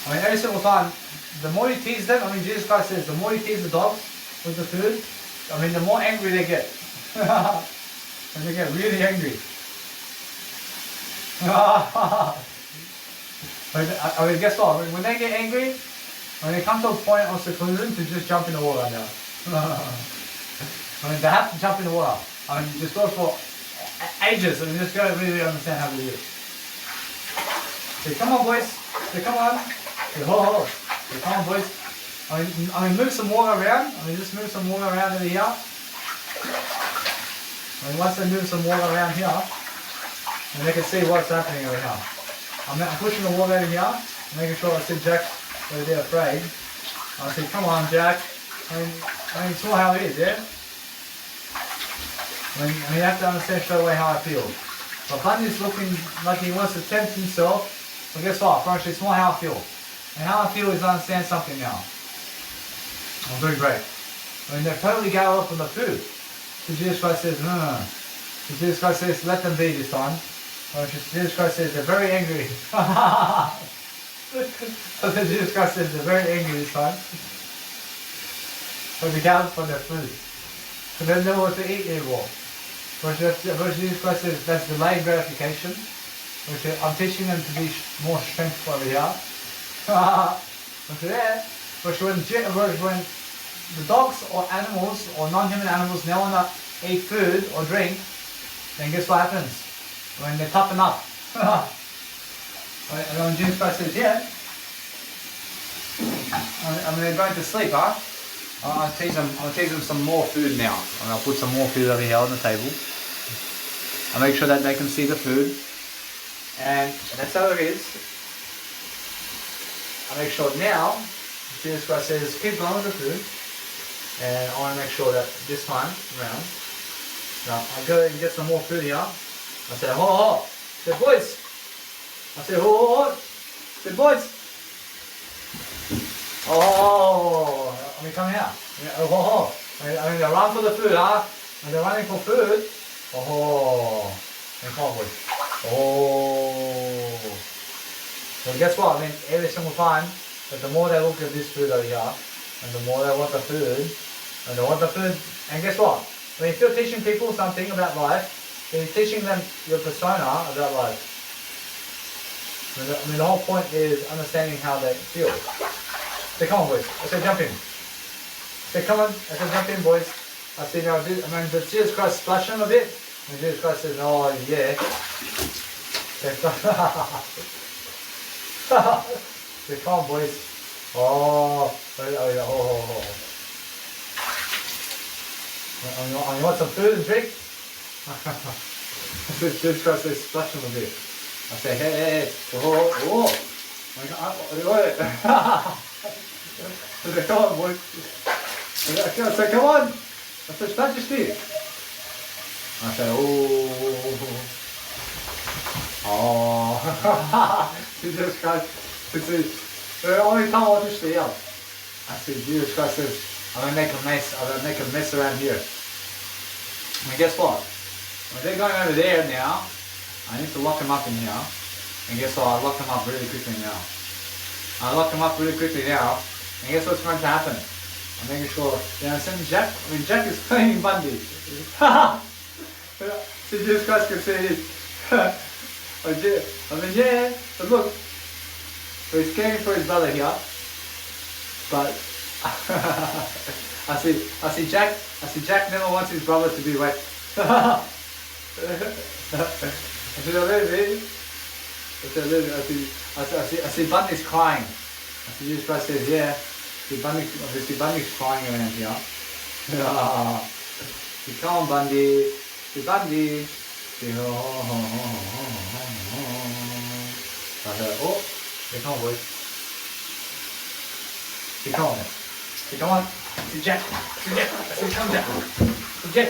A: Every single time, the more you tease them, Jesus Christ says, the more you tease the dogs with the food, the more angry they get. And they get really angry. Guess what? When they get angry, they come to a point of seclusion to just jump in the water now. They have to jump in the water. Just go for ages and just don't really understand how to do it. Say, come on, boys. Say, come on. Say, ho, ho. Say, come on, boys. Move some water around. Just move some water around over here. Once they move some water around here, and they can see what's happening over here. I'm pushing the water over here, making sure I see Jack over there afraid. I say, come on, Jack. You saw how it is, yeah? You have to understand straight away how I feel. But Bundy's looking like he wants to tempt himself. But guess what? Frankly, it's not how I feel. And how I feel is I understand something now. I'm doing great. They totally gave up on the food. So Jesus Christ says, no. So Jesus Christ says, let them be this time. Jesus Christ says, they're very angry. So Jesus Christ says, they're very angry this time. So they gave up on their food. So they don't know what to eat anymore. But Jesus Christ says, that's delayed gratification. I'm teaching them to be more strengthful over here. But when the dogs or animals or non-human animals now want to eat food or drink, then guess what happens? When they toughen up. And when Jesus Christ says, yeah, they're going to sleep, huh? I'll teach them some more food now. And I'll put some more food over here on the table. I'll make sure that they can see the food. And that's how it is. I'll make sure now, Jesus Christ says, keep going with the food. And I want to make sure that this time around, now I go and get some more food here. I say, ho, ho. I say, boys. I say, ho, ho, ho. I say, boys. Oh, come here. Oh, ho, ho. They run for the food, huh? When they're running for food, oh, come on, boys. Oh. So guess what? Every single time, but the more they look at this food over here, and the more they want the food, and guess what? If you're teaching people something about life, then you're teaching them your persona about life. The whole point is understanding how they feel. Say, come on, boys. I said, jump in. Say, come on. I said, jump in, boys. I said, now, does Jesus Christ splash them a bit? And Jesus Christ says, oh, yeah. Say, come on, boys. Oh. You want some food and drink? Jesus Christ says, splash them a bit. I say, hey, oh.
B: I said, come on, boy. I said, come on. I said, start your speed. I said, Jesus Christ. The only time I want to stay up. I said, Jesus Christ says, I'm gonna make a mess around here. And guess what? When they're going over there now, I need to lock them up in here. And guess what? I lock them up really quickly now. And guess what's going to happen? I'm making sure. You understand Jack? I mean, Jack is playing Bundy. See, Jesus Christ can see this. I mean, yeah, but look. So he's caring for his brother here. But I see Jack never wants his brother to be wet. I see Bundy's crying. I see Jesus Christ says, yeah. Bundy's crying around here. Come on, Bundy. Bundy. Oh, come on, boys. Come on. Come on. Jack. Come, Jack. Jack.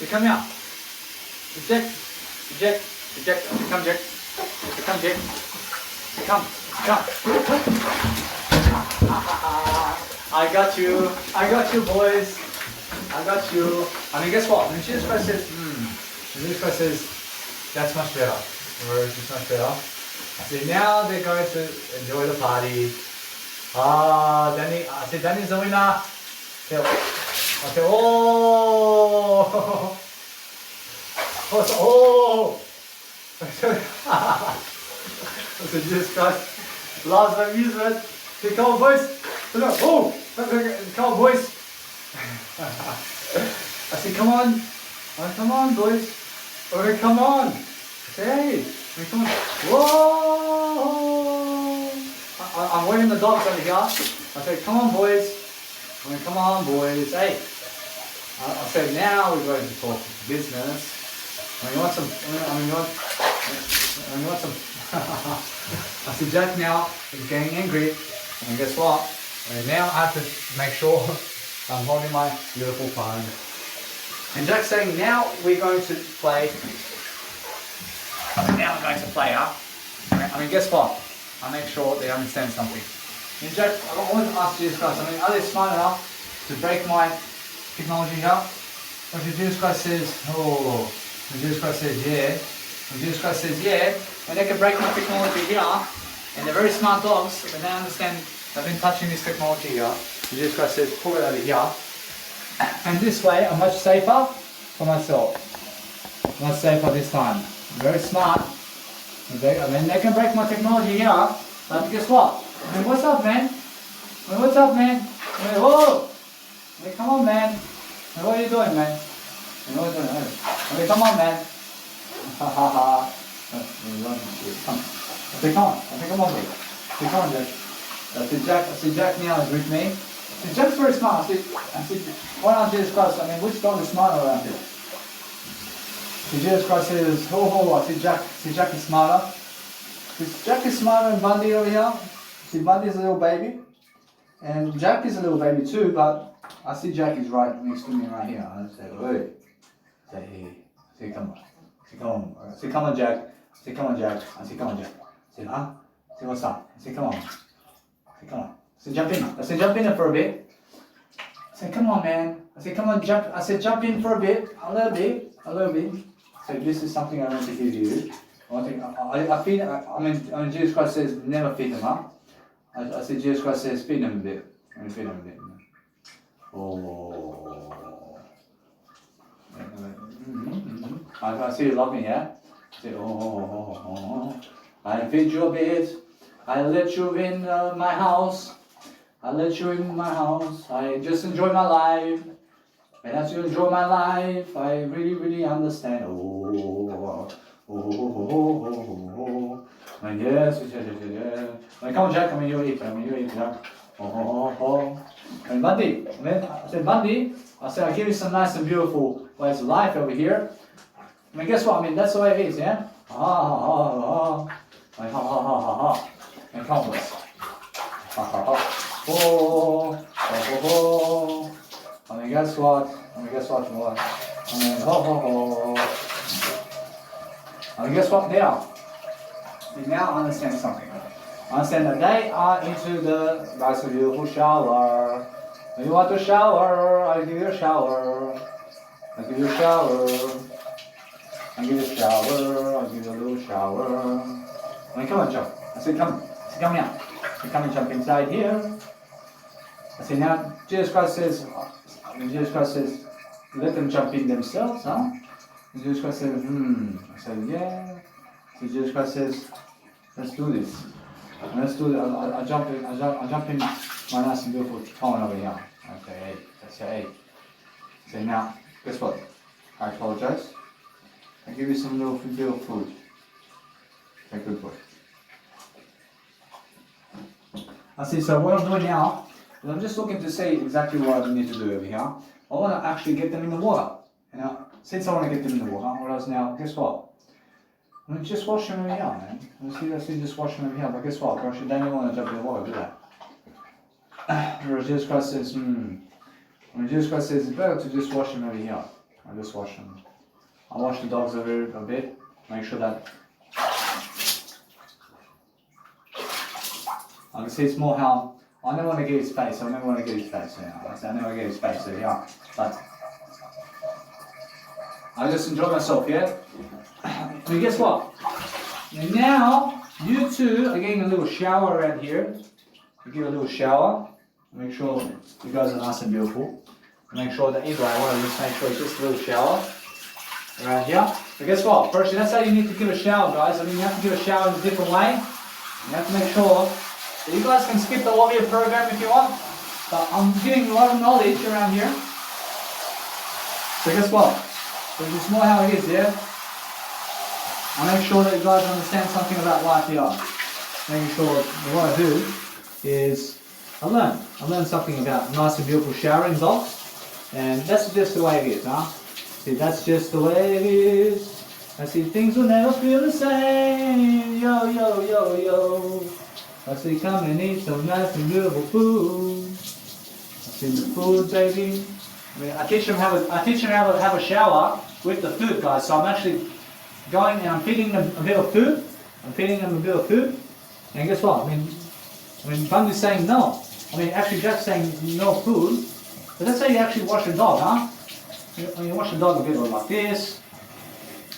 B: Come here. Jack. Come, Jack. Come, Jack. Come. I got you, boys. I got you. I mean, guess what? When Jesus Christ says, that's much better. It's much better. I said, now they're going to enjoy the party. Danny, I said, Danny's the winner. I said, oh. I said, Jesus Christ loves amusement. Okay, come on, boys. Oh, come on, boys. I said, come on. Come on, boys. Okay, come on. I said, hey, come on. Whoa. I'm waiting the dogs over here. I said, come on, boys. Come on, boys. Hey. I said, now we're going to talk business. You want some? I see Jack now is getting angry, and guess what? And now I have to make sure I'm holding my beautiful phone. And Jack's saying, now we're going to play. Now we're going to play, huh? I mean, guess what? I make sure they understand something. And Jack, I want to ask Jesus Christ. I mean, are they smart enough to break my technology here? But Jesus Christ says, oh. When Jesus Christ says, yeah. When Jesus Christ says, yeah, and they can break my technology here, and they're very smart dogs, and they understand, they've been touching this technology here. Jesus Christ says, pull it over here. And this way, I'm much safer for myself. Much safer this time. Very smart. I mean, they can break my technology here, but guess what? I mean, what's up, man? I mean, what's up, man? I mean, whoa! I mean, come on, man. I mean, what are you doing, man? I mean, come on, man. Ha ha ha. Come on. Come on, Jack. I see Jack now is with me. See, Jack's very smart. I see, why not Jesus Christ? I mean, which dog is smarter around here? See, Jesus Christ says, I see Jack is smarter. Jack is smarter than Bundy over here. See, Bundy's a little baby. And Jack is a little baby too, but I see Jack is right next to me right here. I say, hey. Say, come on. Say, come on, Jack. Say, come on, Jack. I say, come on, Jack. Say, huh? Say, what's up? Say, come on. Say, come on. Say, jump in. I say, jump in for a bit. I say, come on, man. I say, come on, jump. I said, jump in for a bit. A little bit. So this is something I want to give you. I feed. I mean, Jesus Christ says, never feed them up. I said, Jesus Christ says, feed them a bit. I mean, feed them a bit. Oh. I see you love me, yeah? Say, I feed you a bit. I let you in my house. I just enjoy my life. And as you enjoy my life, I really, really understand. And yes. Come on, Jack. You eat, Jack. And Bundy. I said, Bundy. I'll give you some nice and beautiful ways of life over here. I mean, guess what? I mean, that's the way it is, yeah? And come on, boys. ho, ho, ho. I mean, guess what? What? I mean, ho, ho, ho. I mean, guess what now? You now understand something. Understand that they are into the nice beautiful shower. When you want to shower, I give you a shower. I give you a shower. I give you a shower. I give you a little shower. I mean, come on, jump. I said, come. I said, come here. I said, come and jump inside here. I said, now, Jesus Christ says, let them jump in themselves, huh? And Jesus Christ says, I said, yeah. So Jesus Christ says, let's do this. Let's do it. I'll jump in my nice and beautiful tone over here. Okay, that's your 8. So now, guess what? I apologize. I give you some little bit of food. Okay, good boy. I see, so what I'm doing now is I'm just looking to see exactly what I need to do over here. I want to actually get them in the water. Now, since I want to get them in the water, what else now? Guess what? I'm going to just wash them over here, man. Let's see, just wash them over here. But guess what? Gosh, they don't want to jump in the water, do they? Whereas Jesus Christ says, Jesus Christ says, it's better to just wash them over here. I just wash them. I wash the dogs over a bit. Make sure that I can see it's more how I never want to get his face. I never want to get his face. I never get his face over here. But I just enjoy myself, yeah? I mean, guess what? And now, you two are getting a little shower around here. You give a little shower. Make sure you guys are nice and beautiful. Make sure that either I want to just make sure it's just a little shower around here. But guess what? Firstly, that's how you need to give a shower, guys. I mean, you have to give a shower in a different way. You have to make sure that you guys can skip the audio program if you want. But I'm giving a lot of knowledge around here. So guess what? So this is more how it is, yeah? I make sure that you guys understand something about life here. Making sure that what I do is I learn something about nice and beautiful showering dogs. And that's just the way it is, huh? See, that's just the way it is. I see things will never feel the same. Yo, yo, yo, yo. I see come and eat some nice and beautiful food. I see the food, baby. I mean, I teach them how to have a shower with the food, guys. So I'm actually going and I'm feeding them a bit of food. And guess what? I mean, Bundy's saying no. I mean, actually Jack's saying no food. But that's how you actually wash a dog, huh? You wash the dog a bit like this.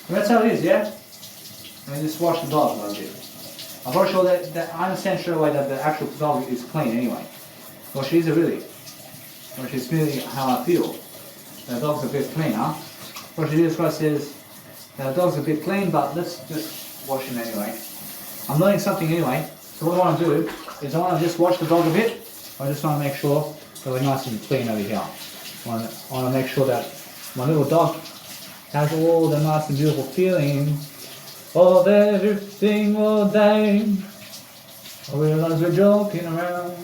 B: And that's how it is, yeah? And you just wash the dog a little bit. I'm pretty sure that I understand straight away that the actual dog is clean anyway. Well, she's really. Well, she's really how I feel. The dog's a bit clean, huh? Well, Jesus Christ says the dog's a bit clean, but let's just wash him anyway. I'm learning something anyway. So what I want to do is I want to just wash the dog a bit. I just want to make sure that we're nice and clean over here. I want to make sure that my little dog has all the nice and beautiful feelings of every single day. I realize we're joking around,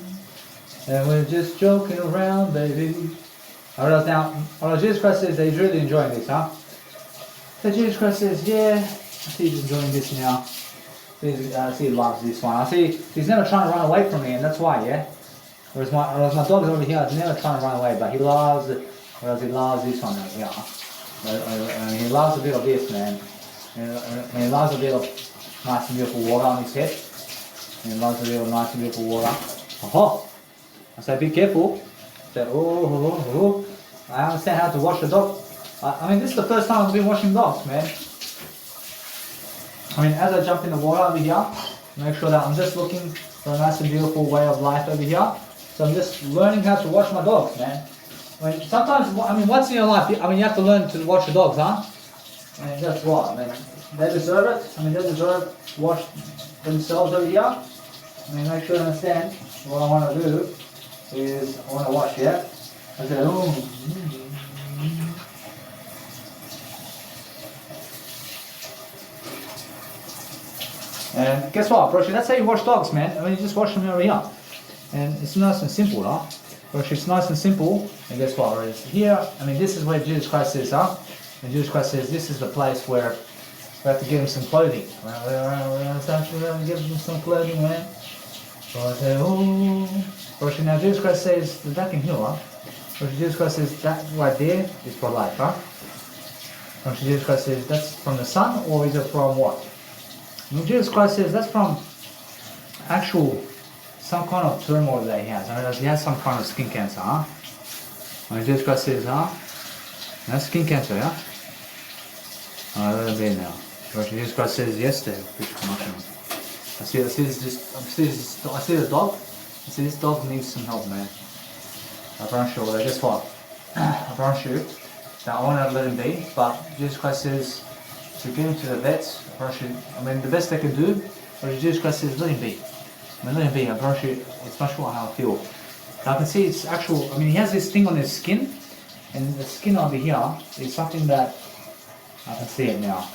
B: and we're just joking around, baby. Alright, now, Jesus Christ says that he's really enjoying this, huh? So Jesus Christ says, yeah, I see he's enjoying this now. I see he loves this one. I see he's never trying to run away from me, and that's why, yeah? Whereas my dog's over here, he's never trying to run away, but he loves it. Whereas he loves this one, yeah. He loves a bit of this, man. And he loves a bit of nice and beautiful water on his head. And he loves a bit of nice and beautiful water. Oh! I say, be careful. I said, oh. I understand how to wash the dog. I mean, this is the first time I've been washing dogs, man. I mean, as I jump in the water over here, make sure that I'm just looking for a nice and beautiful way of life over here. So I'm just learning how to wash my dogs, man. I mean, sometimes, once in your life, you have to learn to wash the dogs, huh? And that's what, I mean, they deserve it. They deserve to wash themselves over here. I mean, make sure you understand what I want to do is I want to wash, yeah? I said, And guess what, Broshi? That's how you wash dogs, man. I mean, you just wash them over here. And it's nice and simple, huh? Broshi, it's nice and simple. And guess what? Whereas here, I mean, this is where Jesus Christ is, huh? And Jesus Christ says this is the place where we have to give him some clothing. We have to give him some clothing, man. So I say, oh. Roshi, now Jesus Christ says, the duck in here, huh? Roshi, Jesus Christ says, that right there is for life, huh? Roshi, Jesus Christ says, that's from the sun, or is it from what? When Jesus Christ says, that's from actual, some kind of turmoil that he has. I mean, he has some kind of skin cancer, huh? When Jesus Christ says, huh? That's skin cancer, yeah? Let it be now. Roshi, Jesus Christ says, yes, there, I see the dog. I see this dog needs some help, man. I promise you, well, guess what? I promise you that I want to let him be, but Jesus Christ says to get him to the vets. I promise you, I mean, the best they can do, but Jesus Christ says let him be. I mean, let him be. I promise you, it's much more how I feel. I can see it's actual. I mean, he has this thing on his skin, and the skin over here is something that I can see it now.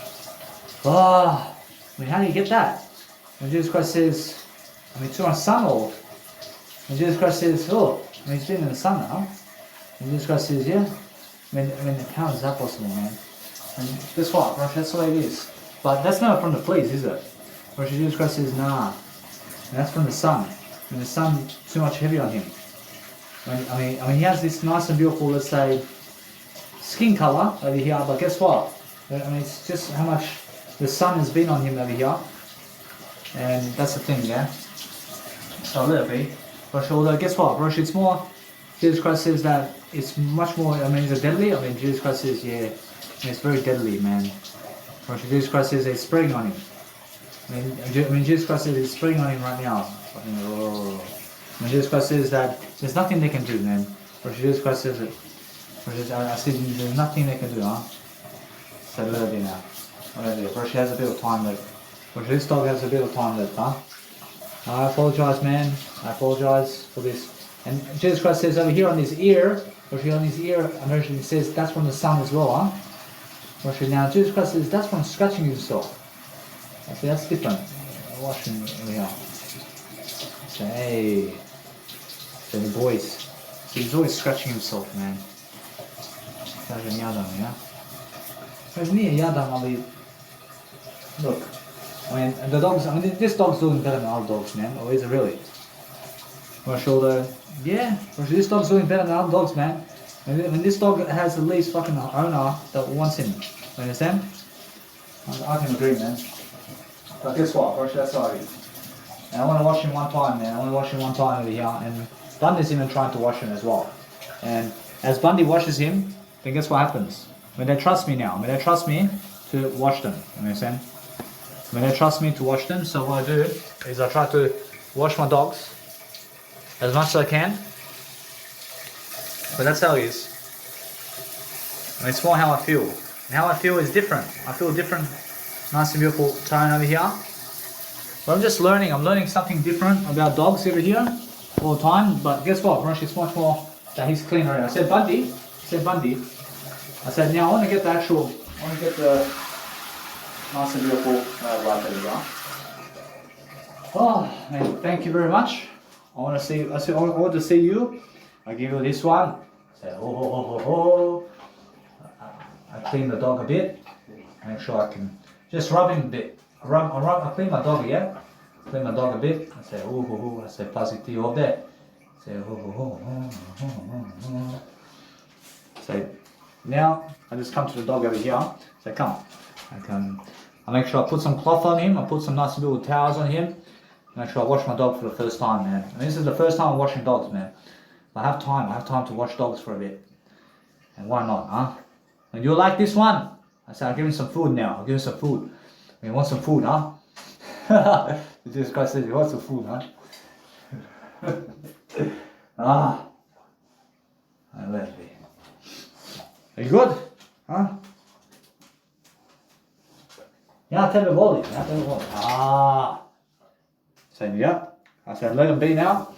B: Oh, I mean, how do you get that? When Jesus Christ says, I mean, it's on sun or when Jesus Christ says, oh, I mean, he's been in the sun now. And Jesus Christ says, yeah. I mean, how is that possible, man? And guess what, Rosh, that's the way it is. But that's not from the fleas, is it? Rosh, Jesus Christ says, nah. And that's from the sun. And the sun too much heavy on him. I mean, he has this nice and beautiful, let's say, skin color over here. But guess what? I mean, it's just how much the sun has been on him over here. And that's the thing, yeah? So let it be. Rosh, although guess what, Rosh, it's more, Jesus Christ says that it's much more, I mean, is it deadly? I mean, Jesus Christ says, yeah, it's very deadly, man. Rosh, Jesus Christ says it's spreading on him. I mean, Jesus Christ says it's spreading on him right now. I mean, Jesus Christ says that there's nothing they can do, man. Rosh, Jesus Christ says it. I said there's nothing they can do, huh? So let it be now. Rosh has a bit of time left. Rosh, this dog has a bit of time left, huh? I apologize, man. I apologize for this. And Jesus Christ says over here on his ear, over here on his ear, he says that's from the sun as well, huh? Now Jesus Christ says that's from scratching himself. I say that's different. Watch him over here. I say, hey. So the boys. So he's always scratching himself, man. That's a yadam, yeah? There's near yadam, Ali. Look. I mean, the dogs, I mean, this dog's doing better than other dogs, man. Or is it really? Shoulder, yeah, this dog's doing better than other dogs, man. When this dog has the least fucking owner that wants him. You understand? I can agree, man. But guess what? That's how it is. And I want to wash him one time, man. I want to wash him one time over here. And Bundy's even trying to wash him as well. And as Bundy washes him, then guess what happens? When they trust me now, when they trust me to wash them. You understand? When they trust me to wash them, so what I do is I try to wash my dogs as much as I can. But that's how it is. And it's more how I feel. And how I feel is different. I feel different, nice and beautiful tone over here. But I'm just learning. I'm learning something different about dogs over here all the time. But guess what? Rosh, it's much more that he's clean already. I said Bundy. I said now I want to get the nice and beautiful right over here. Oh, man, thank you very much. I want to see you. I give you this one. Say, I clean the dog a bit. Make sure I can just rub him a bit. I clean my dog, yeah? Clean my dog a bit. I say, I say, positive of that. Say, Say, now I just come to the dog over here. Say, come. I make sure I put some cloth on him. I put some nice little towels on him. Make sure I wash my dog for the first time, man. And this is the first time I'm washing dogs, man. I have time to wash dogs for a bit. And why not, huh? And you like this one? I said, I'll give him some food now. I'll give him some food. You want some food, huh? Jesus Christ says, you want some food, huh? I let it be. Are you good? Huh? Yeah, tell me volume. So yeah. I said, let him be now.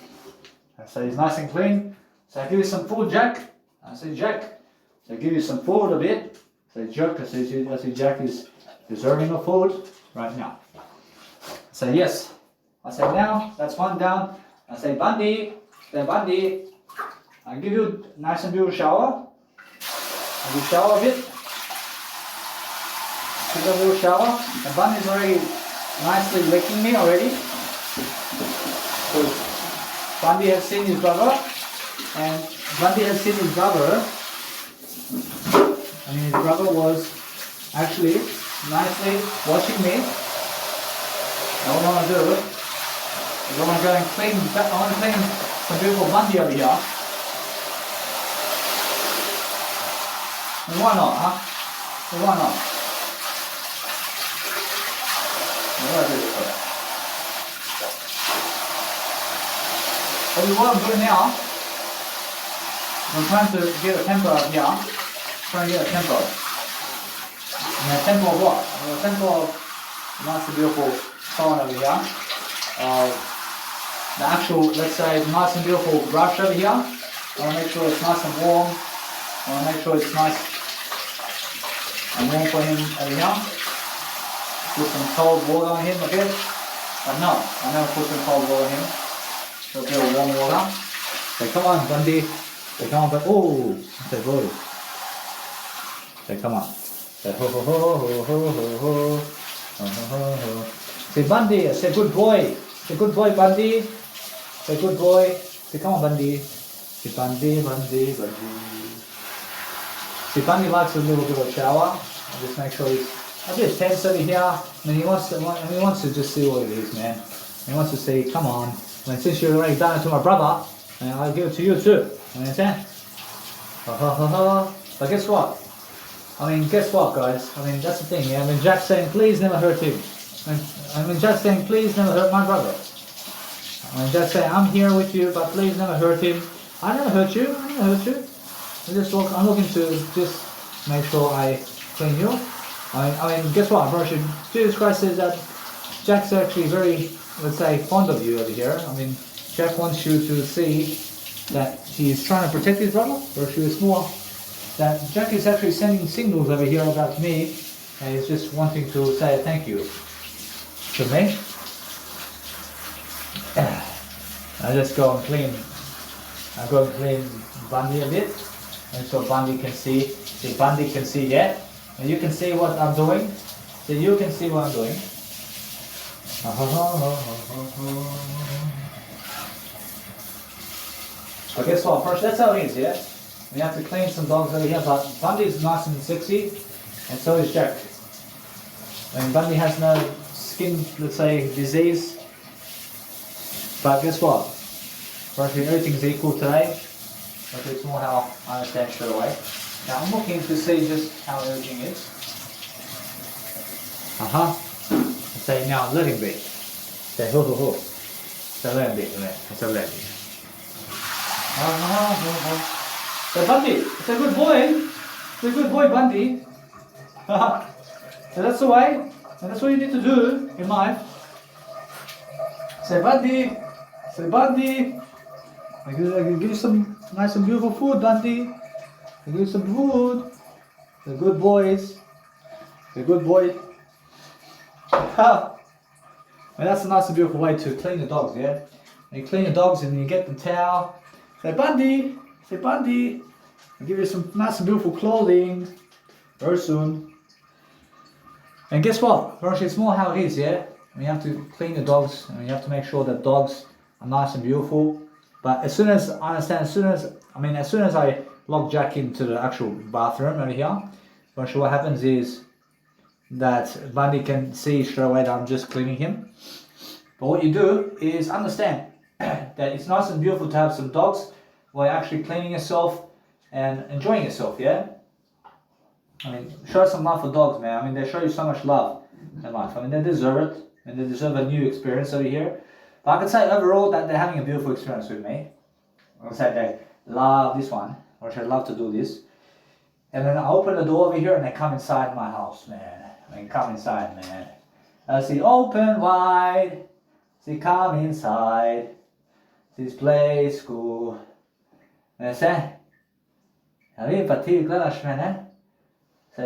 B: I said, he's nice and clean. So I give you some food, Jack. I said, Jack. So I give you some food a bit. So Jack, I said, Jack is deserving of food right now. I said, yes. I said, now, that's one down. I say, Bundy, I give you a nice and beautiful shower. You shower a bit. Take a little shower. The Bundy's already nicely licking me already. So Bundy has seen his brother, and Bundy has seen his brother. I mean, his brother was actually nicely watching me. And what I want to do is I want to go and clean. I want to clean some beautiful Bundy over here. And why not, huh? And why not? What do I do this for? What I'm doing now, I'm trying to get a tempo out here. Trying to get a tempo. And a tempo of what? A tempo of nice and beautiful song over here. The actual, let's say, nice and beautiful brush over here. I want to make sure it's nice and warm. I want to make sure it's nice and warm for him over here. Put some cold water on him a bit. But no, I never put some cold water on him. So a bit of warm water. Say, come on, Bundy. Say, come on, but oh, say, boy. Say, come on. Say, ho ho ho ho ho ho ho. Ho ho ho. Say, Bundy. Say, good boy. Say, good boy, Bundy. Say, good boy. Say, come on, Bundy. Say, Bundy, Bundy, Bundy. See, Bundy likes a little bit of shower. I'll just make sure he's a bit tense over here. I mean, he wants to just see what it is, man. He wants to say, come on. I mean, since you've already done it to my brother, I'll give it to you too. You understand? Ha ha ha ha. But guess what? I mean, guess what, guys? I mean, that's the thing, yeah? I mean, Jack's saying, please never hurt him. I mean, Jack's saying, please never hurt my brother. I mean, Jack's saying, I'm here with you, but please never hurt him. I never hurt you. I never hurt you. I'm looking to just make sure I clean you. I mean, guess what, Brother? Jesus Christ says that Jack's actually very, let's say, fond of you over here. I mean, Jack wants you to see that he's trying to protect his brother, or she is more that Jack is actually sending signals over here about me, and he's just wanting to say thank you to me. I just go and clean. I go and clean Bundy a bit, and so Bundy can see. See, Bundy can see, yeah, and you can see what I'm doing. So you can see what I'm doing. But guess what? First, that's how it is, yeah? We have to clean some dogs over here, but Bundy is nice and sexy, and so is Jack. I mean, Bundy has no skin, let's say, disease. But guess what? Firstly, everything's equal today. But it's more how I understand straight away. Now, I'm looking to see just how everything is. Say, now, let him be. Say, ho ho ho. Say, let him be. Say, let him be. Say, Bundy, it's a good boy. It's a good boy, Bundy. So that's the way, and that's what you need to do in life. Say, Bundy. Say, Bundy. I give you some nice and beautiful food, Bundy. I give you some food. The good boys. The good boy. And that's a nice and beautiful way to clean the dogs, yeah? And you clean the dogs and you get the towel. Say, Bundy. Say, Bundy. I'll give you some nice and beautiful clothing very soon. And guess what? Actually, it's more how it is, yeah? And you have to clean the dogs and you have to make sure that dogs are nice and beautiful. But as soon as I understand, as soon as I lock Jack into the actual bathroom over here, actually what happens is that Bundy can see straight away that I'm just cleaning him. But what you do is understand that it's nice and beautiful to have some dogs while you're actually cleaning yourself and enjoying yourself, yeah? I mean, show some love for dogs, man. I mean, they show you so much love in life. I mean, they deserve it, and they deserve a new experience over here. But I can say overall that they're having a beautiful experience with me. I can say they love this one, or I love to do this. And then I open the door over here and they come inside my house, man. I mean, come inside, man. I see open wide, see come inside, see play school. And I say, say,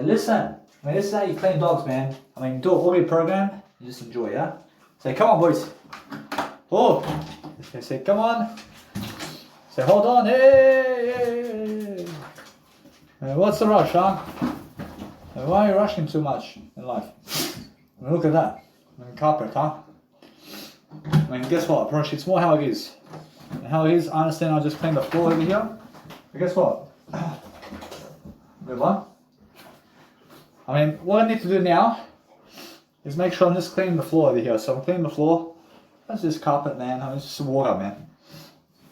B: listen. I mean, this is how you clean dogs, man. I mean, do a hobby program, you just enjoy, yeah? Say, come on, boys. Oh, say, come on. Say, hold on. Hey. What's the rush, huh? Why are you rushing too much in life? I mean, look at that. I mean, carpet, huh? I mean, guess what? Approach, it's more how it is. And how it is, I understand I just cleaned the floor over here. But guess what? Move on. I mean, what I need to do now is make sure I'm just cleaning the floor over here. So I'm cleaning the floor. That's just carpet, man. I mean, it's just water, man.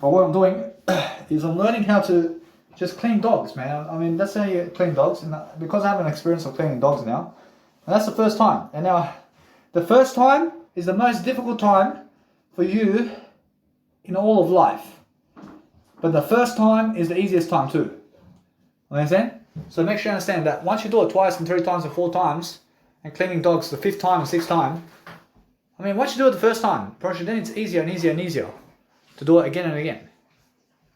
B: But what I'm doing is I'm learning how to just clean dogs, man. I mean, that's how you clean dogs. And because I have an experience of cleaning dogs now, and that's the first time. And now, the first time is the most difficult time for you in all of life. But the first time is the easiest time too. Understand? So make sure you understand that once you do it twice and 3 times and 4 times, and cleaning dogs the 5th time and 6th time, I mean, once you do it the first time, then it's easier and easier and easier to do it again and again.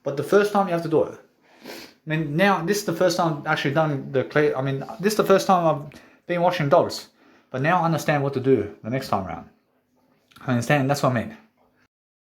B: But the first time you have to do it. I mean, now this is the first time I've actually done the clay. I mean, this is the first time I've been washing dogs. But now I understand what to do the next time around. I understand, that's what I mean.